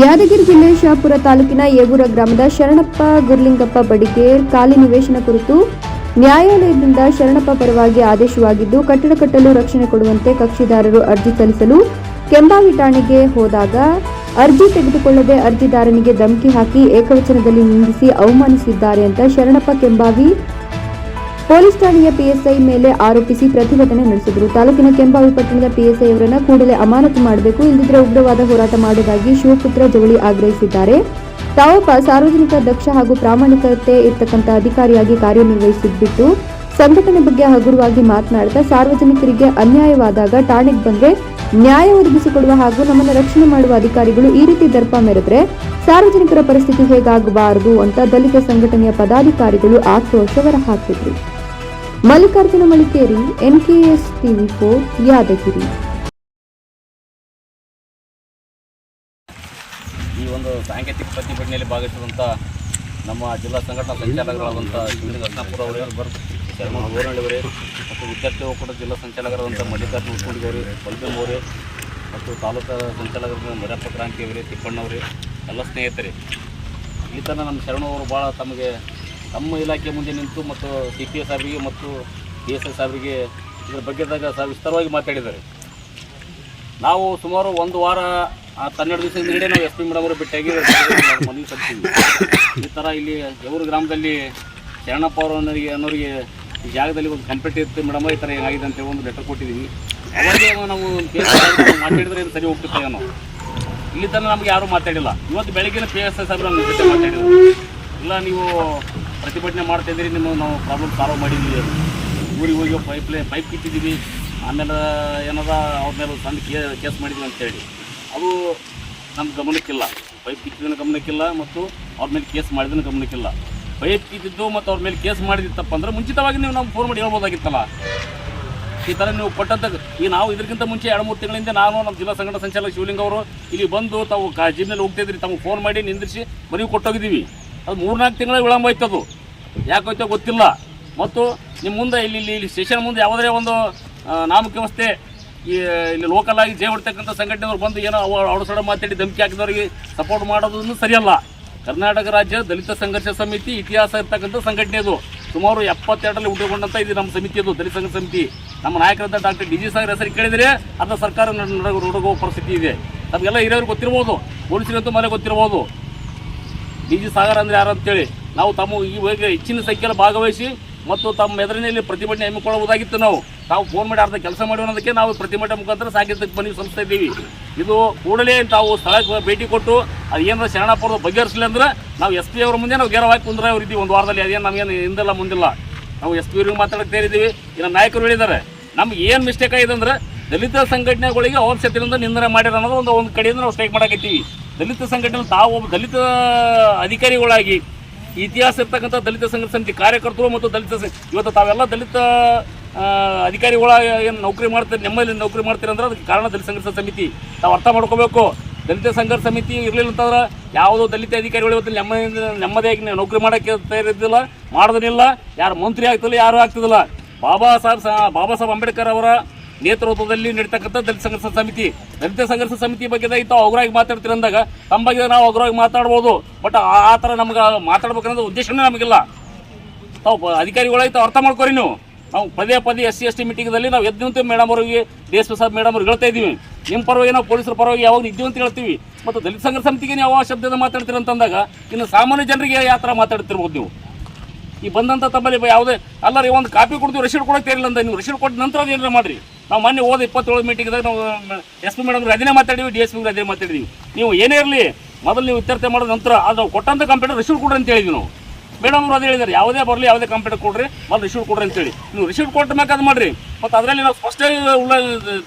ಯಾದಗಿರಿ ಜಿಲ್ಲೆ ಶಹಾಪುರ ತಾಲೂಕಿನ ಯೇಗೂರ ಗ್ರಾಮದ ಶರಣಪ್ಪ ಗುರ್ಲಿಂಗಪ್ಪ ಬಡಿಗೇರ್ ಖಾಲಿ ನಿವೇಶನ ಕುರಿತು ನ್ಯಾಯಾಲಯದಿಂದ ಶರಣಪ್ಪ ಪರವಾಗಿ ಆದೇಶವಾಗಿದ್ದು ಕಟ್ಟಡ ಕಟ್ಟಲು ರಕ್ಷಣೆ ಕೊಡುವಂತೆ ಕಕ್ಷಿದಾರರು ಅರ್ಜಿ ಸಲ್ಲಿಸಲು ಕೆಂಬಾವಿ ಠಾಣೆಗೆ ಹೋದಾಗ ಅರ್ಜಿ ತೆಗೆದುಕೊಳ್ಳದೆ ಅರ್ಜಿದಾರನಿಗೆ ಧಮಕಿ ಹಾಕಿ ಏಕವಚನದಲ್ಲಿ ನಿಂದಿಸಿ ಅವಮಾನಿಸಿದ್ದಾರೆ ಅಂತ ಶರಣಪ್ಪ ಕೆಂಬಾವಿ ಪೊಲೀಸ್ ಠಾಣೆಯ ಪಿಎಸ್ಐ ಮೇಲೆ ಆರೋಪಿಸಿ ಪ್ರತಿಭಟನೆ ನಡೆಸಿದರು. ತಾಲೂಕಿನ ಕೆಂಬಾವಿ ಪಟ್ಟಣದ ಪಿಎಸ್ಐ ಅವರನ್ನು ಕೂಡಲೇ ಅಮಾನತು ಮಾಡಬೇಕು, ಇಲ್ಲದಿದ್ದರೆ ಉಗ್ರವಾದ ಹೋರಾಟ ಮಾಡುವುದಾಗಿ ಶಿವಪುತ್ರ ಜವಳಿ ಆಗ್ರಹಿಸಿದ್ದಾರೆ. ತಾವೊಬ್ಬ ಸಾರ್ವಜನಿಕ ದಕ್ಷ ಹಾಗೂ ಪ್ರಾಮಾಣಿಕತೆ ಇರತಕ್ಕಂಥ ಅಧಿಕಾರಿಯಾಗಿ ಕಾರ್ಯನಿರ್ವಹಿಸಿದ್ಬಿಟ್ಟು ಸಂಘಟನೆ ಬಗ್ಗೆ ಹಗುರವಾಗಿ ಮಾತನಾಡಿದ ಸಾರ್ವಜನಿಕರಿಗೆ ಅನ್ಯಾಯವಾದಾಗ ಠಾಣೆಗೆ ಬಂದ್ರೆ ನ್ಯಾಯ ಒದಗಿಸಿಕೊಡುವ ಹಾಗೂ ನಮ್ಮನ್ನು ರಕ್ಷಣೆ ಮಾಡುವ ಅಧಿಕಾರಿಗಳು ಈ ರೀತಿ ದರ್ಪ ಮೆರೆದ್ರೆ ಸಾರ್ವಜನಿಕರ ಪರಿಸ್ಥಿತಿ ಹೇಗಾಗಬಾರದು ಅಂತ ದಲಿತ ಸಂಘಟನೆಯ ಪದಾಧಿಕಾರಿಗಳು ಆಕ್ರೋಶ ಹೊರಹಾಕಿದ್ರು. Mallikarjuna Malikeri, NKS TV 4, Yadagiri. ಈ ಒಂದು ಸಾಂಕೇತಿಕ ಪ್ರತಿಭಟನೆಯಲ್ಲಿ ಭಾಗವಹಿಸಿದಂಥ ನಮ್ಮ ಜಿಲ್ಲಾ ಸಂಘಟನಾ ಸಂಚಾಲಕರಾದಂಥ ಕೃಷ್ಣಪುರ ಅವರೇ, ಶರ್ಮ ಗೋರಹಳ್ಳಿ ಅವರೇ ಮತ್ತು ವಿದ್ಯಾರ್ಥಿ ಒಕ್ಕೂಟ ಜಿಲ್ಲಾ ಸಂಚಾಲಕರಾದಂಥ ಮಲ್ಲಿಕಾರ್ಜುನ ಉಟ್ಕೊಂಡಿಗೌರಿ, ಬಲ್ಬೇಮ್ ಅವರೇ ಮತ್ತು ತಾಲೂಕಾ ಸಂಚಾಲಕರಾದ ಮರ್ಯಪ್ಪ ಕ್ರಾಂತಿ ಅವರೇ, ತಿಪ್ಪಣ್ಣವರೇ, ಎಲ್ಲ ಸ್ನೇಹಿತರೆ, ಈ ಥರ ನಮ್ಮ ಶರಣವರು ಭಾಳ ತಮ್ಮ ಇಲಾಖೆ ಮುಂದೆ ನಿಂತು ಮತ್ತು CPS ಸಾಹೇಬರಿಗೆ ಮತ್ತು PSI ಸಾಹೇಬರಿಗೆ ಇದರ ಬಗ್ಗೆದಾಗ ವಿಸ್ತಾರವಾಗಿ ಮಾತಾಡಿದ್ದಾರೆ. ನಾವು ಸುಮಾರು ಒಂದು ವಾರ 12 ದಿವಸದ ಹಿಂದೆ ನಾವು SP ಮೇಡಮ್ ಅವರು ಭೇಟಿಯಾಗಿ ಮನವಿ ಸಲ್ಲಿಸ್ತೀವಿ. ಈ ಥರ ಇಲ್ಲಿ ಯೇಗೂರು ಗ್ರಾಮದಲ್ಲಿ ಶರಣಪ್ಪ ಅನ್ನೋರಿಗೆ ಈ ಜಾಗದಲ್ಲಿ ಒಂದು ಕನ್ಫ್ಲಿಕ್ಟ್ ಇರುತ್ತೆ ಮೇಡಮ್, ಈ ಥರ ಏನಾಗಿದೆ ಅಂತೇಳಿ ಒಂದು ಲೆಟರ್ ಕೊಟ್ಟಿದ್ದೀವಿ. ಅವಾಗೆ ನಾವು ಮಾತಾಡಿದ್ರೆ ಇದು ಸರಿ ಹೋಗ್ತಿರ್ತೇವೆ. ನಾವು ಇಲ್ಲಿ ತನಕ ನಮ್ಗೆ ಯಾರೂ ಮಾತಾಡಿಲ್ಲ. ಇವತ್ತು ಬೆಳಗ್ಗಿನ PSI ಸಾಹೇಬ್ರು ನಮ್ಮ ಜೊತೆ ಮಾತಾಡಿದ್ರು. ಇಲ್ಲ, ನೀವು ಪ್ರತಿಭಟನೆ ಮಾಡ್ತಾಯಿದ್ದೀರಿ, ನಾವು ಪ್ರಾಬ್ಲಮ್ ಸಾಲ್ವ್ ಮಾಡಿದ್ವಿ, ಊರಿಗೆ ಹೋಗಿ ಪೈಪ್ ಕಿತ್ತಿದ್ದೀವಿ, ಆಮೇಲೆ ಏನದ ಅವ್ರ ಮೇಲೆ ಸಣ್ಣ ಕೇಸ್ ಮಾಡಿದ್ವಿ ಅಂತೇಳಿ. ಅದು ನಮ್ಮ ಗಮನಕ್ಕಿಲ್ಲ. ಪೈಪ್ ಕಿತ್ತಿದ್ದನ್ನು ಗಮನಕ್ಕಿಲ್ಲ ಮತ್ತು ಅವ್ರ ಮೇಲೆ ಕೇಸ್ ಮಾಡಿದ್ದನ್ನು ಗಮನಕ್ಕಿಲ್ಲ. ಪೈಪ್ ಕಿತ್ತಿದ್ದು ಮತ್ತು ಅವ್ರ ಮೇಲೆ ಕೇಸ್ ಮಾಡಿದಿತ್ತಪ್ಪ ಅಂದ್ರೆ ಮುಂಚಿತವಾಗಿ ನೀವು ನಮ್ಗೆ ಫೋನ್ ಮಾಡಿ ಹೇಳ್ಬೋದಾಗಿತ್ತಲ್ಲ. ಈ ಥರ ನೀವು ಕೊಟ್ಟಂತ ನಾವು ಇದಕ್ಕಿಂತ ಮುಂಚೆ 2-3 ತಿಂಗಳಿಂದ ನಾನು ನಮ್ಮ ಜಿಲ್ಲಾ ಸಂಘಟನಾ ಸಂಚಾಲಕ ಶಿವಲಿಂಗ ಅವರು ಇಲ್ಲಿ ಬಂದು ತಾವು ಜಿಮ್ನಲ್ಲಿ ಹೋಗ್ತಾಯಿದ್ರಿ, ತಮಗೆ ಫೋನ್ ಮಾಡಿ ನಿಂದಿರಿಸಿ ಮನೆಗೆ ಕೊಟ್ಟೋಗಿದ್ದೀವಿ. ಅದು 3-4 ತಿಂಗಳ ವಿಳಂಬ ಆಯ್ತದು. ಯಾಕೋಯ್ತೋ ಗೊತ್ತಿಲ್ಲ. ಮತ್ತು ನಿಮ್ಮ ಮುಂದೆ ಇಲ್ಲಿ ಸ್ಟೇಷನ್ ಮುಂದೆ ಯಾವುದೇ ಒಂದು ನಾಮಕ ವ್ಯವಸ್ಥೆ ಇಲ್ಲಿ ಲೋಕಲ್ ಆಗಿ ಜೈ ಹೊಡ್ತಕ್ಕಂಥ ಸಂಘಟನೆಯವರು ಬಂದು ಏನೋ ಔಡಸಡ ಮಾತಾಡಿ ಧಮಕಿ ಹಾಕಿದವರಿಗೆ ಸಪೋರ್ಟ್ ಮಾಡೋದನ್ನು ಸರಿಯಲ್ಲ. ಕರ್ನಾಟಕ ರಾಜ್ಯ ದಲಿತ ಸಂಘರ್ಷ ಸಮಿತಿ ಇತಿಹಾಸ ಇರ್ತಕ್ಕಂಥ ಸಂಘಟನೆ ಅದು. ಸುಮಾರು 72ರಲ್ಲಿ ಹುಟ್ಟುಕೊಂಡಂಥ ಇದು ನಮ್ಮ ಸಮಿತಿ, ಅದು ದಲಿತ ಸಂಘರ್ಷ ಸಮಿತಿ. ನಮ್ಮ ನಾಯಕರಾದ ಡಾಕ್ಟರ್ DG ಸಾಗರ್ ಹೆಸರು ಕೇಳಿದರೆ ಅದನ್ನ ಸರ್ಕಾರ ನೋಡೋಗೋ ಪರಿಸ್ಥಿತಿ ಇದೆ. ನಮಗೆಲ್ಲ ಹಿರಿಯರು ಗೊತ್ತಿರ್ಬೋದು, ಪೊಲೀಸರಿಗಂತೂ ಮನೆ ಗೊತ್ತಿರ್ಬೋದು DG ಸಾಗರ್ ಅಂದರೆ ಯಾರು ಅಂತೇಳಿ. ನಾವು ಈ ಬಗ್ಗೆ ಹೆಚ್ಚಿನ ಸಂಖ್ಯೆಯಲ್ಲಿ ಭಾಗವಹಿಸಿ ಮತ್ತು ತಮ್ಮ ಎದುರಿನಲ್ಲಿ ಪ್ರತಿಭಟನೆ ಹಮ್ಮಿಕೊಳ್ಳಬಹುದಾಗಿತ್ತು. ನಾವು ಫೋನ್ ಮಾಡಿ ಅರ್ಧ ಕೆಲಸ ಮಾಡಿ ಅನ್ನೋದಕ್ಕೆ ನಾವು ಪ್ರತಿಭಟನೆ ಮುಖಾಂತರ ಸಾಂಕೇತಿಕ ಮನವಿ ಸಲ್ಲಿಸ್ತಾ ಇದ್ದೀವಿ. ಇದು ಕೂಡಲೇ ತಾವು ಸ್ಥಳಕ್ಕೆ ಭೇಟಿ ಕೊಟ್ಟು ಅದು ಏನಾರ ಶರಣಪ್ಪವ್ರದ್ದು ಬಗೆಹರಿಸಲಿ ಅಂದ್ರೆ ನಾವು SP ಅವರ ಮುಂದೆ ನಾವು ಗೆರವಾಗಿ ಕುಂದ್ರೆ ಅವ್ರಿದ್ದೀವಿ ಒಂದು ವಾರದಲ್ಲಿ. ಅದೇನು ನಮಗೇನು ಹಿಂದಿಲ್ಲ ಮುಂದಿಲ್ಲ. ನಾವು SP ಅವ್ರಿಗೆ ಮಾತಾಡ್ತಾ ಇದ್ದೀವಿ. ಇನ್ನು ನಾಯಕರು ಹೇಳಿದ್ದಾರೆ ನಮ್ಗೆ ಏನು ಮಿಸ್ಟೇಕ್ ಆಗಿದೆ ಅಂದ್ರೆ ದಲಿತ ಸಂಘಟನೆಗಳಿಗೆ ಅವಶ್ಯಕತೆಯಿಂದ ನಿಂದನೆ ಮಾಡಿರೋ ಅನ್ನೋದು ಒಂದು ಕಡೆಯಿಂದ ನಾವು ಸ್ಟ್ರೈಕ್ ಮಾಡಾಕತ್ತೀವಿ. ದಲಿತ ಸಂಘಟನೆ ತಾವು ಒಬ್ಬ ದಲಿತ ಅಧಿಕಾರಿಗಳಾಗಿ ಇತಿಹಾಸ ಇರ್ತಕ್ಕಂಥ ದಲಿತ ಸಂಘರ್ಷ ಸಮಿತಿ ಕಾರ್ಯಕರ್ತರು ಮತ್ತು ಇವತ್ತು ತಾವೆಲ್ಲ ದಲಿತ ಅಧಿಕಾರಿಗಳ ಏನು ನೌಕರಿ ಮಾಡ್ತೀರಿ, ನೆಮ್ಮದಿ ನೌಕರಿ ಮಾಡ್ತೀರಿ ಅಂದ್ರೆ ಅದಕ್ಕೆ ಕಾರಣ ದಲಿತ ಸಂಘರ್ಷ ಸಮಿತಿ. ತಾವು ಅರ್ಥ ಮಾಡ್ಕೋಬೇಕು. ದಲಿತ ಸಂಘರ್ಷ ಸಮಿತಿ ಇರಲಿಲ್ಲ ಅಂತಂದ್ರೆ ಯಾವುದೋ ದಲಿತ ಅಧಿಕಾರಿಗಳು ಇವತ್ತು ನೆಮ್ಮದಿಯಾಗಿ ನೌಕರಿ ಮಾಡೋಕ್ಕೆ ತಯಾರಿದ್ದಿಲ್ಲ, ಮಾಡೋದನ್ನಿಲ್ಲ. ಯಾರು ಮಂತ್ರಿ ಆಗ್ತಿಲ್ಲ, ಯಾರೂ ಆಗ್ತಿದ್ದಿಲ್ಲ. ಬಾಬಾ ಸಾಹೇಬ್ ಅಂಬೇಡ್ಕರ್ ಅವರ ನೇತೃತ್ವದಲ್ಲಿ ನಡೀತಕ್ಕಂಥ ದಲಿತ ಸಂಘರ್ಷ ಸಮಿತಿ ಬಗ್ಗೆ ತಾವು ಅಗ್ರವಾಗಿ ಮಾತಾಡ್ತೀರಿ ಅಂದಾಗ ತಮ್ಮ ಬಗ್ಗೆ ನಾವು ಅಗ್ರವಾಗಿ ಮಾತಾಡ್ಬೋದು. ಬಟ್ ಆ ಥರ ನಮ್ಗೆ ಮಾತಾಡ್ಬೇಕನ್ನೋದು ಉದ್ದೇಶನೇ ನಮಗಿಲ್ಲ. ತಾವು ಅಧಿಕಾರಿಗಳಾಗಿ ತಾವು ಅರ್ಥ ಮಾಡ್ಕೊರಿ. ನಾವು ಪದೇ SC/ST ಮೀಟಿಂಗ್ದಲ್ಲಿ ನಾವು ಎದ್ದು ಮೇಡಮ್ ಅವರಿಗೆ DSP ಸಾಹೇಬ್ ಮೇಡಮ್ ಅವ್ರಿಗೆ ಹೇಳ್ತಾ ಇದ್ದೀವಿ. ನಿಮ್ಮ ಪರವಾಗಿ ನಾವು ಪೊಲೀಸರ ಪರವಾಗಿ ಯಾವಾಗ ಇದ್ದೀವಿ ಅಂತ ಹೇಳ್ತೀವಿ. ಮತ್ತು ದಲಿತ ಸಂಘರ್ಷ ಸಮಿತಿಗೆ ನೀವು ಯಾವ ಶಬ್ದದ ಮಾತಾಡ್ತೀರಿ ಅಂತಂದಾಗ ಇನ್ನು ಸಾಮಾನ್ಯ ಜನರಿಗೆ ಯಾವ ಥರ ಮಾತಾಡ್ತಿರ್ಬೋದು ನೀವು. ಈ ಬಂದಂಥ ತಮ್ಮಲ್ಲಿ ಯಾವುದೇ ಅಲ್ಲರಿ ಒಂದು ಕಾಪಿ ಕೊಡ್ತೀವಿ, ರಸೀಡ್ ಕೊಡೋಕೆ ತೇರಿಲ್ಲ ಅಂತ. ನೀವು ರಸೀಡ್ ಕೊಟ್ಟ ನಂತರ ಅದು ಏನಾರ ಮಾಡಿರಿ. ನಾವು ಮೊನ್ನೆ 27 ಮೀಟಿಂಗ್ದಾಗ ನಾವು SP ಮೇಡಮ್ ಅದನ್ನೇ ಮಾತಾಡಿವಿ, DSP ಅದೇ ಮಾತಾಡಿದ್ವಿ. ನೀವು ಏನೇ ಇರಲಿ ಮೊದಲು ನೀವು ಇತ್ಯರ್ಥ ಮಾಡಿದ ನಂತರ ಅದು ಕೊಟ್ಟಂಥ ಕಂಪ್ಲೇಂಟ್ ರಸೀಡ್ ಕೊಡ್ರಿ ಅಂತ ಹೇಳಿದ್ವಿ ನಾವು. ಮೇಡಮ್ ಅವರು ಅದು ಹೇಳಿದ್ದಾರೆ, ಯಾವುದೇ ಬರಲಿ ಯಾವುದೇ ಕಂಪ್ಲೇಂಟ್ ಕೊಡ್ರಿ, ಮೊದಲು ರಿಸೀಟ್ ಕೊಡ್ರಿ ಅಂತೇಳಿ. ನೀವು ರಿಸೀಟ್ ಕೊಟ್ಟ ಮ್ಯಾಕೆ ಅದು ಮಾಡಿರಿ. ಮತ್ತು ಅದರಲ್ಲಿ ನಾವು ಸ್ಪಷ್ಟ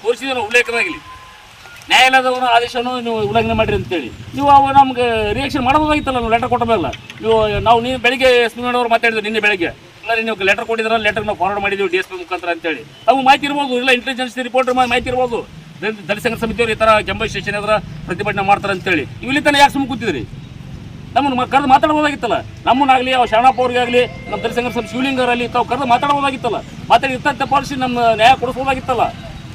ತೋರಿಸಿದ ಉಲ್ಲೇಖನಾಗಿಲ್ಲ, ನ್ಯಾಯಾಲಯದ ಆದೇಶವನ್ನು ನೀವು ಉಲ್ಲಂಘನೆ ಮಾಡಿರಿ ಅಂತೇಳಿ. ನೀವು ನಮ್ಗೆ ರಿಯಾಕ್ಷನ್ ಮಾಡಬಹುದಾಗಿತ್ತಲ್ಲ. ನಾವು ಲೆಟರ್ ಕೊಟ್ಟ ಮೇಲೆ ನೀವು ಬೆಳಿಗ್ಗೆ SP ಮೇಡಮ್ ಅವರು ಮಾತಾಡಿದ್ರು ನಿನ್ನೆ ಬೆಳಗ್ಗೆ. ಇಲ್ಲ ನೀವು ಲೆಟರ್ ಕೊಟ್ಟಿದ್ರೆ ಲೆಟರ್ ನಾವು ಫಾರ್ವರ್ಡ್ ಮಾಡಿದ್ದೀವಿ DSP ಮುಖಾಂತರ ಅಂತೇಳಿ. ತಾವು ಮಾಹಿತಿ ಇರ್ಬೋದು, ಇಲ್ಲ ಇಂಟೆಲಿಜೆನ್ಸ್ ರಿಪೋರ್ಟರ್ ಮಾಹಿತಿ ಇರ್ಬೋದು. ದಲಿತ ಸಂಘರ್ಷ ಸಮಿತಿಯವರು ಈ ಥರ ಕೆಂಬಾವಿ ಸ್ಟೇಷನ್ ಎದುರು ಪ್ರತಿಭಟನೆ ಮಾಡ್ತಾರೆ ಅಂತೇಳಿ. ನೀವು ಇಲ್ಲಿ ತನಕ ಯಾಕೆ ಸುಮ್ಮನೆ ಕೂತಿದ್ರಿ? ನಮ್ಮನ್ನು ಕರೆದು ಮಾತಾಡ್ಬೋದಾಗಿತ್ತಲ್ಲ. ನಮ್ಮನ್ನಾಗಲಿ ಶರಣಪ್ಪ ಅವ್ರಿಗಾಗಲಿ ನಮ್ಮ ದಲಿತ ಸಂಘರ್ಷ ಶಿವಲಿಂಗರಲ್ಲಿ ತಾವು ಕರೆದು ಮಾತಾಡ್ಬೋದಾಗಿತ್ತಲ್ಲ. ಮಾತಾಡಿ ಇರ್ತಂತ ಪಾಲಿಸಿ ನಮ್ಮ ನ್ಯಾಯ ಕೊಡಿಸ್ಬೋದಾಗಿತ್ತಲ್ಲ.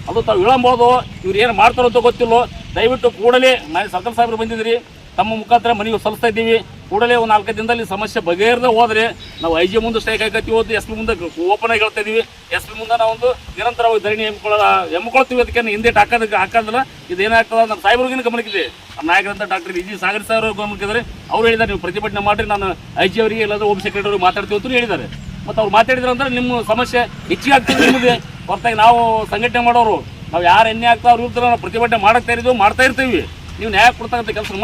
ಅದು ತಾವು ವಿಳಂಬೋದು. ಇವ್ರು ಏನು ಮಾಡ್ತಾರೋ ಅಂತ ಗೊತ್ತಿಲ್ಲೋ. ದಯವಿಟ್ಟು ಕೂಡಲೇ ಸರ್ಕಾರ ಸಾಹೇಬರು ಬಂದಿದ್ರಿ, ತಮ್ಮ ಮುಖಾಂತರ ಮನವಿ ಸಲ್ಲಿಸ್ತಾ ಇದ್ದೀವಿ. ಕೂಡಲೇ ಒಂದು 4 ದಿನದಲ್ಲಿ ಸಮಸ್ಯೆ ಬಗೆಹರಿದ ಹೋದರೆ ನಾವು IG ಮುಂದೆ ಸ್ಟ್ರೈಕ್ ಹಾಕತ್ತೀವಿ, SP ಮುಂದೆ ಓಪನ್ ಆಗಿ ಹೇಳ್ತಾ ಇದೀವಿ. SP ಮುಂದೆ ನಾವೊಂದು ನಿರಂತರವಾಗಿ ಧರಣಿ ಹೆಮ್ಕೊಳ್ತೀವಿ. ಅದಕ್ಕೆ ಹಿಂದೇಟು ಹಾಕೋದಿಲ್ಲ. ಇದೇನಾಗ್ತದೆ ನಮ್ಮ ಸಾಹೇಬ್ರಿಗಿನ ಗಮನಕ್ಕಿದೆ. ನಮ್ಮ ನಾಯಕರಂತ ಡಾಕ್ಟರ್ EG ಸಾಗರ್ ಸರ್ ಗಮನಕ್ಕಿದ್ದಾರೆ. ಅವ್ರು ಹೇಳಿದ್ದಾರೆ ನೀವು ಪ್ರತಿಭಟನೆ ಮಾಡಿರಿ, ನಾನು IG ಅವರಿಗೆ ಇಲ್ಲಾಂದ್ರೆ ಹೋಮ್ ಸೆಕ್ರೆಟರಿ ಅವ್ರಿಗೆ ಮಾತಾಡ್ತೀವಿ ಅಂತ ಹೇಳಿದ್ದಾರೆ. ಮತ್ತು ಅವ್ರು ಮಾತಾಡಿದ್ರು ಅಂದ್ರೆ ನಿಮ್ಮ ಸಮಸ್ಯೆ ಹೆಚ್ಚಿಗೆ ಆಗ್ತದೆ ನಿಮ್ಮದೇ ಹೊರತಾಗಿ ನಾವು ಸಂಘಟನೆ ಮಾಡೋರು ನಾವು ಯಾರು ಎಣ್ಣೆ ಆಗ್ತಾ ಅವ್ರ ವಿರುದ್ಧ ನಾವು ಪ್ರತಿಭಟನೆ ಮಾಡ್ತಾ ಇರ್ತೀವಿ. ನೀವು ನ್ಯಾಯ ಕೊಡ್ತಕ್ಕಂಥ ಕೆಲಸ ಮಾಡಿ.